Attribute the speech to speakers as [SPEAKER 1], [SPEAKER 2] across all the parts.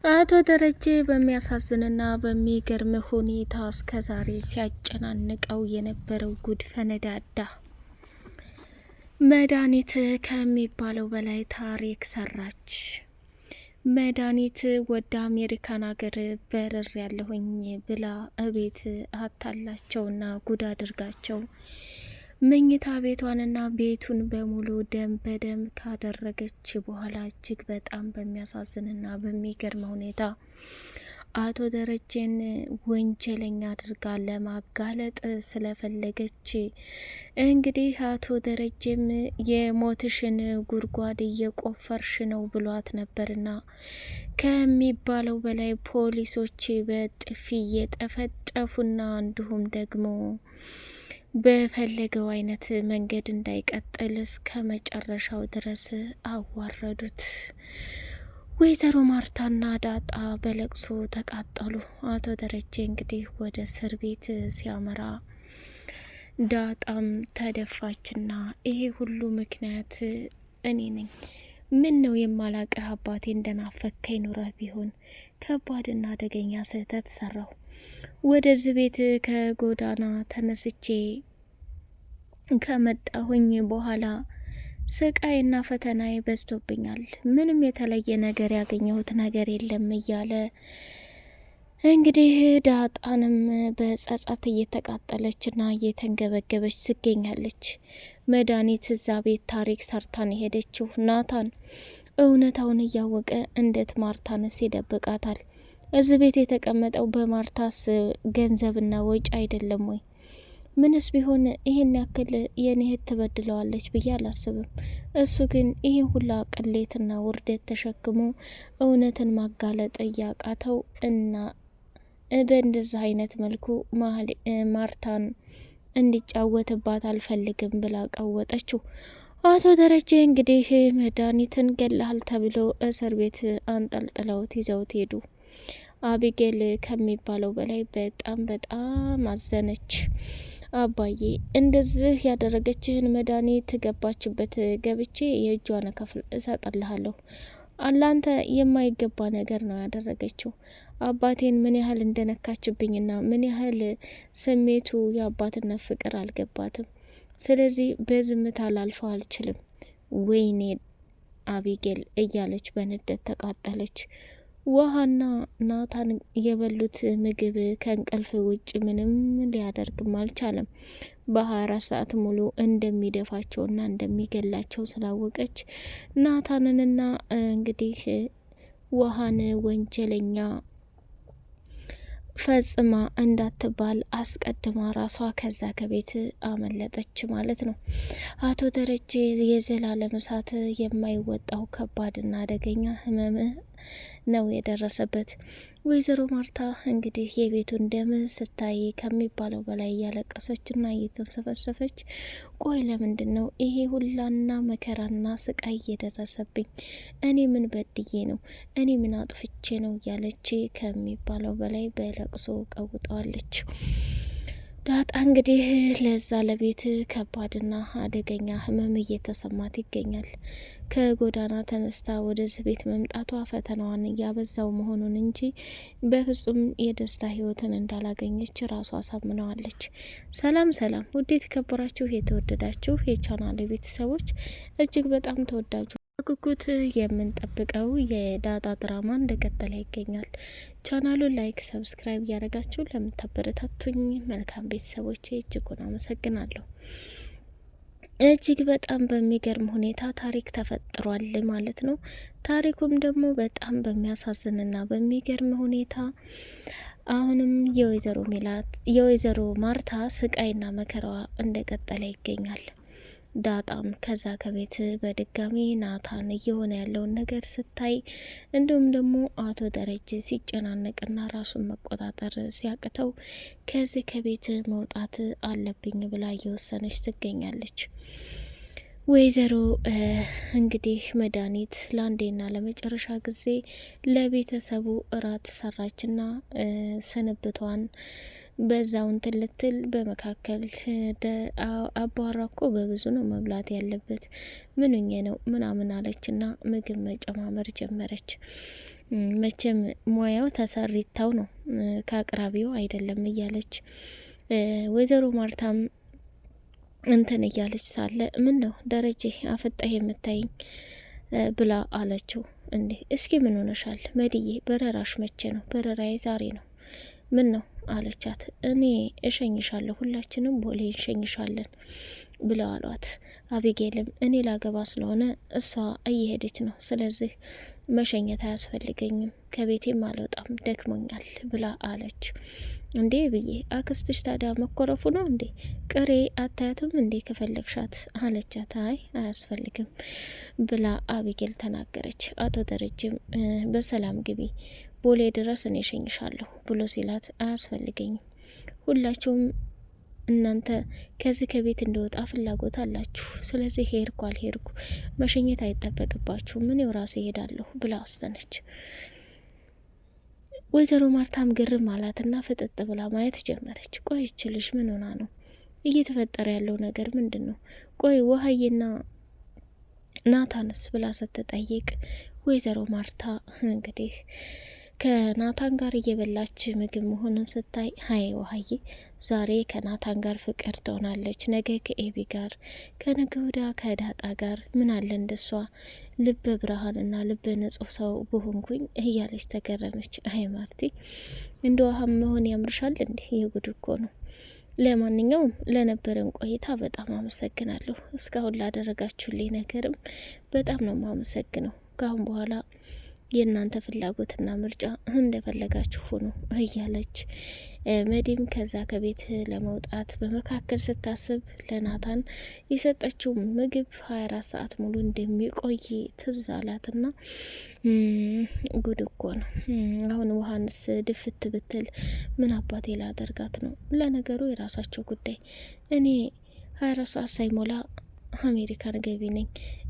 [SPEAKER 1] አቶ ደረጀ በሚያሳዝንና በሚገርም ሁኔታ እስከዛሬ ሲያጨናንቀው የነበረው ጉድ ፈነዳዳ። መድኃኒት ከሚባለው በላይ ታሪክ ሰራች። መድኃኒት ወደ አሜሪካን ሀገር በረር ያለሁኝ ብላ እቤት አታላቸውና ጉድ አድርጋቸው መኝታ ቤቷንና ቤቱን በሙሉ ደም በደም ካደረገች በኋላ እጅግ በጣም በሚያሳዝንና በሚገርም ሁኔታ አቶ ደረጀን ወንጀለኛ አድርጋ ለማጋለጥ ስለፈለገች እንግዲህ አቶ ደረጀም የሞትሽን ጉድጓድ እየቆፈርሽ ነው ብሏት ነበርና ከሚባለው በላይ ፖሊሶች በጥፊ እየጠፈጠፉና እንዲሁም ደግሞ በፈለገው አይነት መንገድ እንዳይቀጥል እስከ መጨረሻው ድረስ አዋረዱት። ወይዘሮ ማርታና ዳጣ በለቅሶ ተቃጠሉ። አቶ ደረጀ እንግዲህ ወደ እስር ቤት ሲያመራ ዳጣም ተደፋችና ይሄ ሁሉ ምክንያት እኔ ነኝ። ምን ነው የማላቀህ አባቴ እንደናፈከኝ ኑረህ ቢሆን ከባድና አደገኛ ስህተት ሰራሁ። ወደዚህ ቤት ከጎዳና ተነስቼ ከመጣሁኝ በኋላ ስቃይና ፈተናዬ በዝቶብኛል። ምንም የተለየ ነገር ያገኘሁት ነገር የለም እያለ እንግዲህ ዳጣንም በጸጸት እየተቃጠለችና እየተንገበገበች ትገኛለች። መድኃኒት እዛ ቤት ታሪክ ሰርታን የሄደችው ናታን እውነታውን እያወቀ እንዴት ማርታንስ ይደብቃታል? እዚህ ቤት የተቀመጠው በማርታስ ገንዘብና ወጪ አይደለም ወይ? ምንስ ቢሆን ይሄን ያክል የኔ እህት ትበድለዋለች ብዬ አላስብም። እሱ ግን ይሄን ሁላ ቅሌትና ውርደት ተሸክሞ እውነትን ማጋለጥ እያቃተው እና በእንደዚህ አይነት መልኩ ማርታን እንዲጫወትባት አልፈልግም ብላ ቀወጠችው። አቶ ደረጀ እንግዲህ መድኃኒትን ገላሃል ተብሎ እስር ቤት አንጠልጥለውት ይዘውት ሄዱ። አቢጌል ከሚባለው በላይ በጣም በጣም አዘነች። አባዬ እንደዚህ ያደረገችህን መድኃኒት ገባችበት ገብቼ የእጇን ከፍል እሰጥልሃለሁ። አላንተ የማይገባ ነገር ነው ያደረገችው። አባቴን ምን ያህል እንደነካችብኝና ምን ያህል ስሜቱ የአባትነት ፍቅር አልገባትም። ስለዚህ በዝምታ ላልፈው አልችልም። ወይኔ አቢጌል እያለች በንደት ተቃጠለች። ውሃና ናታን የበሉት ምግብ ከእንቅልፍ ውጭ ምንም ሊያደርግም አልቻለም። በ24 ሰዓት ሙሉ እንደሚደፋቸውና እንደሚገላቸው ስላወቀች ናታንንና እንግዲህ ውሃን ወንጀለኛ ፈጽማ እንዳትባል አስቀድማ ራሷ ከዛ ከቤት አመለጠች ማለት ነው። አቶ ደረጀ የዘላለም እሳት የማይወጣው ከባድና አደገኛ ህመም ነው የደረሰበት። ወይዘሮ ማርታ እንግዲህ የቤቱን ደም ስታይ ከሚባለው በላይ እያለቀሰችና እየተንሰፈሰፈች ቆይ ለምንድን ነው ይሄ ሁላና መከራና ስቃይ እየደረሰብኝ? እኔ ምን በድዬ ነው? እኔ ምን አጥፍቼ ነው? እያለች ከሚባለው በላይ በለቅሶ ቀውጠዋለች። ዳጣ እንግዲህ ለዛ ለቤት ከባድና አደገኛ ህመም እየተሰማት ይገኛል። ከጎዳና ተነስታ ወደዚህ ቤት መምጣቷ ፈተናዋን እያበዛው መሆኑን እንጂ በፍጹም የደስታ ህይወትን እንዳላገኘች ራሷ አሳምነዋለች። ሰላም ሰላም! ውድ የተከበራችሁ የተወደዳችሁ የቻናል ቤተሰቦች እጅግ በጣም ተወዳጁ በጉጉት የምንጠብቀው የዳጣ ድራማ እንደቀጠለ ይገኛል። ቻናሉን ላይክ፣ ሰብስክራይብ እያደረጋችሁ ለምታበረታቱኝ መልካም ቤተሰቦች እጅጉን አመሰግናለሁ። እጅግ በጣም በሚገርም ሁኔታ ታሪክ ተፈጥሯል ማለት ነው። ታሪኩም ደግሞ በጣም በሚያሳዝንና በሚገርም ሁኔታ አሁንም የወይዘሮ ማርታ ስቃይና መከራዋ እንደቀጠለ ይገኛል። ዳጣም ከዛ ከቤት በድጋሚ ናታን እየሆነ ያለውን ነገር ስታይ እንዲሁም ደግሞ አቶ ደረጀ ሲጨናነቅና ራሱን መቆጣጠር ሲያቅተው ከዚህ ከቤት መውጣት አለብኝ ብላ እየወሰነች ትገኛለች። ወይዘሮ እንግዲህ መድኃኒት ለአንዴና ለመጨረሻ ጊዜ ለቤተሰቡ እራት ሰራችና ስንብቷን በዛውን ትልትል በመካከል አባራ እኮ በብዙ ነው መብላት ያለበት ምንኛ ነው ምናምን አለችና ምግብ መጨማመር ጀመረች። መቼም ሙያው ተሰሪታው ነው ከአቅራቢው አይደለም እያለች ወይዘሮ ማርታም እንትን እያለች ሳለ ምን ነው ደረጀ አፈጣህ የምታይኝ ብላ አለችው። እንዴ እስኪ ምን ሆነሻል መድዬ? በረራሽ መቼ ነው? በረራዬ ዛሬ ነው። ምን ነው አለቻት። እኔ እሸኝሻለሁ፣ ሁላችንም ቦሌ እንሸኝሻለን ብለው አሏት። አቢጌልም እኔ ላገባ ስለሆነ እሷ እየሄደች ነው፣ ስለዚህ መሸኘት አያስፈልገኝም፣ ከቤቴም አልወጣም፣ ደክሞኛል ብላ አለች። እንዴ ብዬ አክስትሽ ታዲያ መኮረፉ ነው እንዴ? ቅሬ አታያትም እንዴ ከፈለግሻት አለቻት። አይ አያስፈልግም ብላ አቢጌል ተናገረች። አቶ ደረጀም በሰላም ግቢ ቦሌ ድረስ እኔ እሸኝሻለሁ ብሎ ሲላት አያስፈልገኝም፣ ሁላችሁም እናንተ ከዚህ ከቤት እንደወጣ ፍላጎት አላችሁ፣ ስለዚህ ሄድኩ አልሄድኩ መሸኘት አይጠበቅባችሁ፣ ምን ራሴ እሄዳለሁ ብላ ወሰነች። ወይዘሮ ማርታም ግርም አላትና ፍጥጥ ብላ ማየት ጀመረች። ቆይ ይችልሽ ምን ሆና ነው? እየተፈጠረ ያለው ነገር ምንድን ነው? ቆይ ውሀዬና ናታንስ ብላ ስትጠይቅ ወይዘሮ ማርታ እንግዲህ ከናታን ጋር እየበላች ምግብ መሆኑን ስታይ ሀይ ውሀዬ ዛሬ ከናታን ጋር ፍቅር ትሆናለች፣ ነገ ከኤቢ ጋር፣ ከነገ ወዲያ ከዳጣ ጋር፣ ምን አለ እንደሷ ልበ ብርሃንና ልበ ንጹህ ሰው ብሆንኩኝ እያለች ተገረመች። አይ ማርቲ እንደ ውሀም መሆን ያምርሻል እንዴ? የጉድ እኮ ነው። ለማንኛውም ለነበረን ቆይታ በጣም አመሰግናለሁ። እስካሁን ላደረጋችሁልኝ ነገርም በጣም ነው ማመሰግነው። ካሁን በኋላ የእናንተ ፍላጎትና ምርጫ እንደፈለጋችሁ ሆኑ እያለች መዲም ከዛ ከቤት ለመውጣት በመካከል ስታስብ ለናታን የሰጠችው ምግብ 24 ሰዓት ሙሉ እንደሚቆይ ትዝ አላትና ጉድ እኮ ነው። አሁን ውሀንስ ድፍት ብትል ምን አባቴ ላደርጋት ነው? ለነገሩ የራሳቸው ጉዳይ፣ እኔ 24 ሰዓት ሳይሞላ አሜሪካን ገቢ ነኝ፣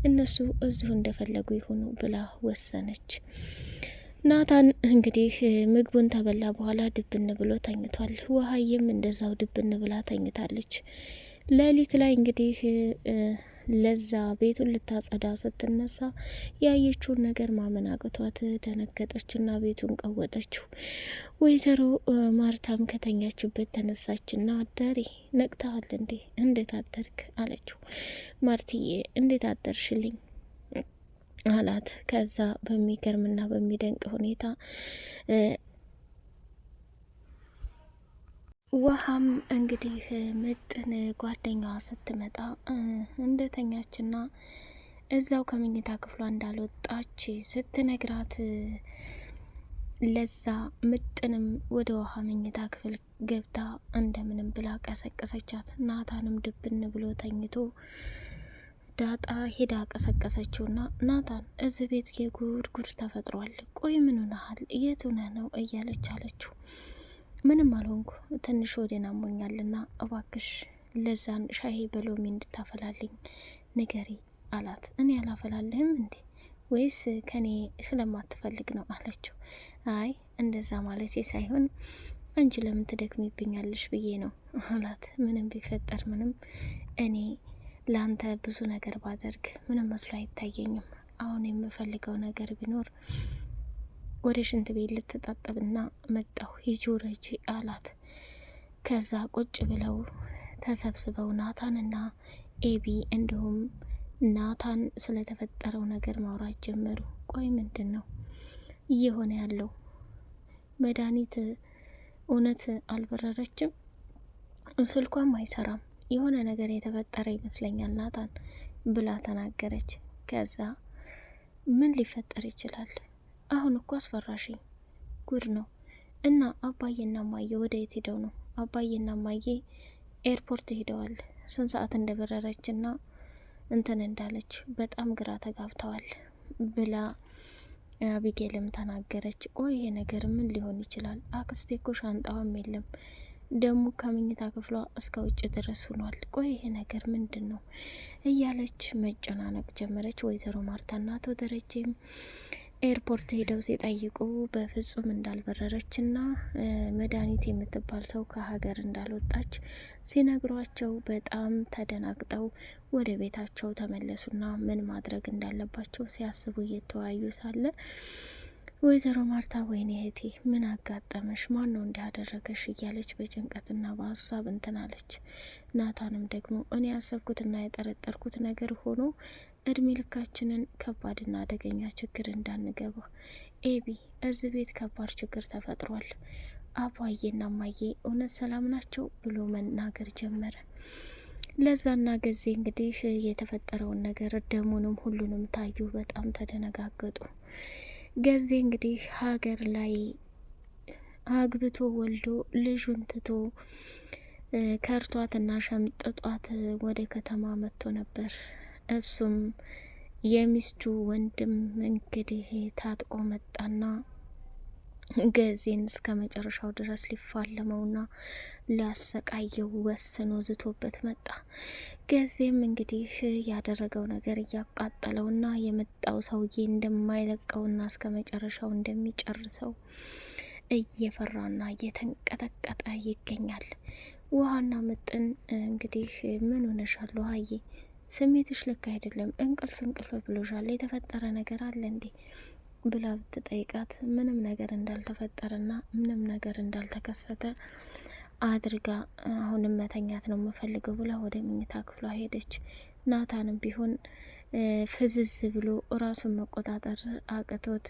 [SPEAKER 1] እነሱ እዚሁ እንደፈለጉ ይሆኑ ብላ ወሰነች። ናታን እንግዲህ ምግቡን ተበላ በኋላ ድብን ብሎ ተኝቷል። ውሀይም እንደዛው ድብን ብላ ተኝታለች። ሌሊት ላይ እንግዲህ ለዛ ቤቱን ልታጸዳ ስትነሳ ያየችውን ነገር ማመን አቅቷት ደነገጠችና ቤቱን ቀወጠችው። ወይዘሮ ማርታም ከተኛችበት ተነሳችና አዳሪ ነቅተሃል እንዴ? እንዴት አደርክ አለችው። ማርትዬ እንዴት አደርሽልኝ አላት። ከዛ በሚገርምና በሚደንቅ ሁኔታ ውሀም እንግዲህ ምጥን ጓደኛዋ ስትመጣ እንደተኛችና እዛው ከመኝታ ክፍሏ እንዳልወጣች ስትነግራት ለዛ ምጥንም ወደ ውሀ መኝታ ክፍል ገብታ እንደምንም ብላ ቀሰቀሰቻት። ናታንም ድብን ብሎ ተኝቶ ዳጣ ሄዳ ቀሰቀሰችውና ናታን እዚህ ቤት የጉድ ጉድ ተፈጥሯል፣ ቆይ ምን ሆነሃል? የት ሆነህ ነው እያለች አለችው። ምንም አልሆንኩ፣ ትንሽ ወዴን አሞኛልና እባክሽ ለዛን ሻሂ በሎሚ እንድታፈላልኝ ንገሪ አላት። እኔ አላፈላልህም እንዴ ወይስ ከኔ ስለማትፈልግ ነው አለችው። አይ እንደዛ ማለት ሳይሆን አንቺ ለምን ትደክሚብኛለሽ ብዬ ነው አላት። ምንም ቢፈጠር ምንም እኔ ለአንተ ብዙ ነገር ባደርግ ምንም መስሎ አይታየኝም። አሁን የምፈልገው ነገር ቢኖር ወደ ሽንት ቤት ልትጣጠብና መጣሁ ሂጂ ውረጂ አላት። ከዛ ቁጭ ብለው ተሰብስበው ናታንና ኤቢ እንዲሁም ናታን ስለተፈጠረው ነገር ማውራት ጀመሩ። ቆይ ምንድን ነው እየሆነ ያለው? መድኃኒት እውነት አልበረረችም፣ ስልኳም አይሰራም፣ የሆነ ነገር የተፈጠረ ይመስለኛል ናታን ብላ ተናገረች። ከዛ ምን ሊፈጠር ይችላል? አሁን እኮ አስፈራሽኝ፣ ጉድ ነው። እና አባዬና ማዬ ወደ የት ሄደው ነው? አባዬና ማዬ ኤርፖርት ሄደዋል። ስንት ሰዓት እንደበረረችና እንትን እንዳለች በጣም ግራ ተጋብተዋል ብላ አቢጌልም ተናገረች። ቆይ ይሄ ነገር ምን ሊሆን ይችላል? አክስቴ እኮ ሻንጣዋም የለም፣ ደግሞ ከመኝታ ክፍሏ እስከ ውጭ ድረስ ሆኗል። ቆይ ይሄ ነገር ምንድን ነው እያለች መጨናነቅ ጀመረች። ወይዘሮ ማርታና አቶ ደረጀም ኤርፖርት ሄደው ሲጠይቁ በፍጹም እንዳልበረረችና መድኃኒት የምትባል ሰው ከሀገር እንዳልወጣች ሲነግሯቸው በጣም ተደናግጠው ወደ ቤታቸው ተመለሱና ምን ማድረግ እንዳለባቸው ሲያስቡ እየተወያዩ ሳለ ወይዘሮ ማርታ ወይኔ እህቴ ምን አጋጠመሽ? ማን ነው እንዲያደረገሽ? እያለች በጭንቀትና በሀሳብ እንትናለች። ናታንም ደግሞ እኔ ያሰብኩትና የጠረጠርኩት ነገር ሆኖ እድሜ ልካችንን ከባድና አደገኛ ችግር እንዳንገባ ኤቢ፣ እዚህ ቤት ከባድ ችግር ተፈጥሯል። አባዬና ማዬ እውነት ሰላም ናቸው ብሎ መናገር ጀመረ። ለዛና ጊዜ እንግዲህ የተፈጠረውን ነገር ደሙንም ሁሉንም ታዩ። በጣም ተደነጋገጡ። ገዜ እንግዲህ ሀገር ላይ አግብቶ ወልዶ ልጁን ትቶ ከርቷትና ሸምጥጧት ወደ ከተማ መጥቶ ነበር። እሱም የሚስቱ ወንድም እንግዲህ ታጥቆ መጣና ገዜን እስከ መጨረሻው ድረስ ሊፋለመውና ሊያሰቃየው ወስኖ ዝቶበት መጣ። ገዜም እንግዲህ ያደረገው ነገር እያቃጠለውና የመጣው ሰውዬ እንደማይለቀውና እስከ መጨረሻው እንደሚጨርሰው እየፈራና እየተንቀጠቀጠ ይገኛል። ውሃና ምጥን እንግዲህ ምን ሆነሻል ውሃዬ? ስሜትሽ ልክ አይደለም፣ እንቅልፍ ብሎሻል። የተፈጠረ ነገር አለ እንዴ ብላ ብትጠይቃት ምንም ነገር እንዳልተፈጠረና ምንም ነገር እንዳልተከሰተ አድርጋ አሁንም መተኛት ነው የምፈልገው ብላ ወደ መኝታ ክፍሏ ሄደች። ናታንም ቢሆን ፍዝዝ ብሎ ራሱን መቆጣጠር አቅቶት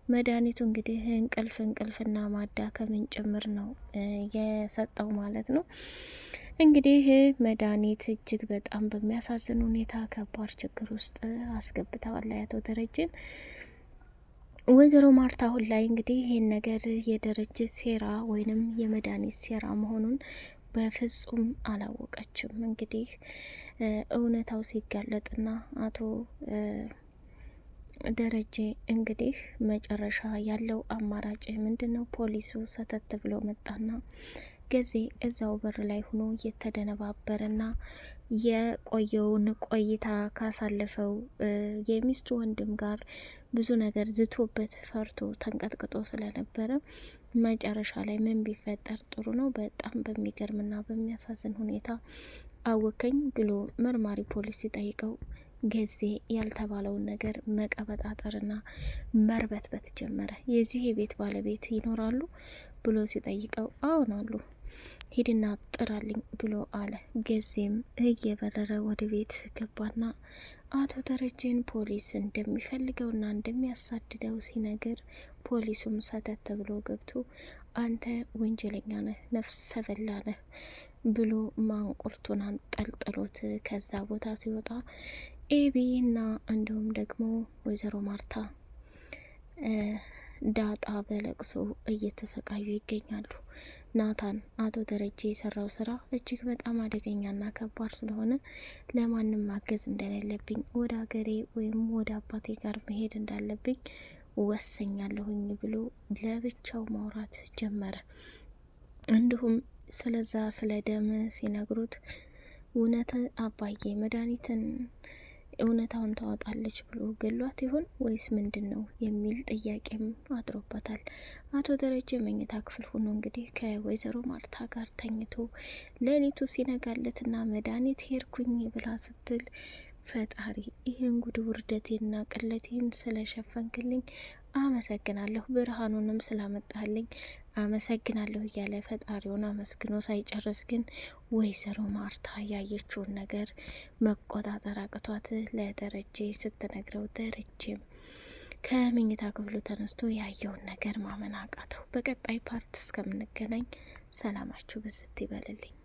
[SPEAKER 1] መድኃኒቱ እንግዲህ እንቅልፍና ማዳከምን ጭምር ነው የሰጠው ማለት ነው። እንግዲህ መድኃኒት እጅግ በጣም በሚያሳዝን ሁኔታ ከባድ ችግር ውስጥ አስገብተዋል አቶ ደረጀን። ወይዘሮ ማርታ አሁን ላይ እንግዲህ ይህን ነገር የደረጀ ሴራ ወይንም የመድኃኒት ሴራ መሆኑን በፍጹም አላወቀችም። እንግዲህ እውነታው ሲጋለጥና አቶ ደረጀ እንግዲህ መጨረሻ ያለው አማራጭ ምንድነው? ፖሊሱ ሰተት ብሎ መጣና ገዜ እዛው በር ላይ ሆኖ የተደነባበረና የቆየውን ቆይታ ካሳለፈው የሚስቱ ወንድም ጋር ብዙ ነገር ዝቶበት ፈርቶ ተንቀጥቅጦ ስለነበረ መጨረሻ ላይ ምን ቢፈጠር ጥሩ ነው? በጣም በሚገርምና በሚያሳዝን ሁኔታ አወከኝ ብሎ መርማሪ ፖሊስ ሲጠይቀው ጊዜ ያልተባለውን ነገር መቀበጣጠርና መርበትበት ጀመረ። የዚህ የቤት ባለቤት ይኖራሉ ብሎ ሲጠይቀው አዎን አሉ፣ ሂድና ጥራልኝ ብሎ አለ። ጊዜም እየበረረ ወደ ቤት ገባና አቶ ደረጀን ፖሊስ እንደሚፈልገውና እንደሚያሳድደው ሲነግር ፖሊሱም ሰተት ብሎ ገብቶ አንተ ወንጀለኛ ነህ፣ ነፍሰ በላ ነህ ብሎ ማንቁርቱን አንጠልጥሎት ከዛ ቦታ ሲወጣ ኤቢና እንዲሁም ደግሞ ወይዘሮ ማርታ ዳጣ በለቅሶ እየተሰቃዩ ይገኛሉ። ናታን አቶ ደረጀ የሰራው ስራ እጅግ በጣም አደገኛና ከባድ ስለሆነ ለማንም ማገዝ እንደሌለብኝ ወደ ሀገሬ ወይም ወደ አባቴ ጋር መሄድ እንዳለብኝ ወሰኛለሁኝ ብሎ ለብቻው ማውራት ጀመረ። እንዲሁም ስለዛ ስለ ደም ሲነግሩት እውነት አባዬ መድኃኒትን እውነታውን ታወጣለች ብሎ ገሏት ይሆን ወይስ ምንድን ነው የሚል ጥያቄም አድሮበታል። አቶ ደረጀ መኝታ ክፍል ሆኖ እንግዲህ ከወይዘሮ ማርታ ጋር ተኝቶ ሌሊቱ ሲነጋለትና መድኃኒት ሄድኩኝ ብላ ስትል ፈጣሪ ይህን ጉድ ውርደቴና ቅለቴን ስለሸፈንክልኝ አመሰግናለሁ፣ ብርሃኑንም ስላመጣልኝ አመሰግናለሁ እያለ ፈጣሪውን አመስግኖ ሳይጨርስ ግን ወይዘሮ ማርታ ያየችውን ነገር መቆጣጠር አቅቷት ለደረጀ ስትነግረው ደረጀም ከመኝታ ክፍሉ ተነስቶ ያየውን ነገር ማመን አቃተው። በቀጣይ ፓርት እስከምንገናኝ ሰላማችሁ ብዝት ይበልልኝ።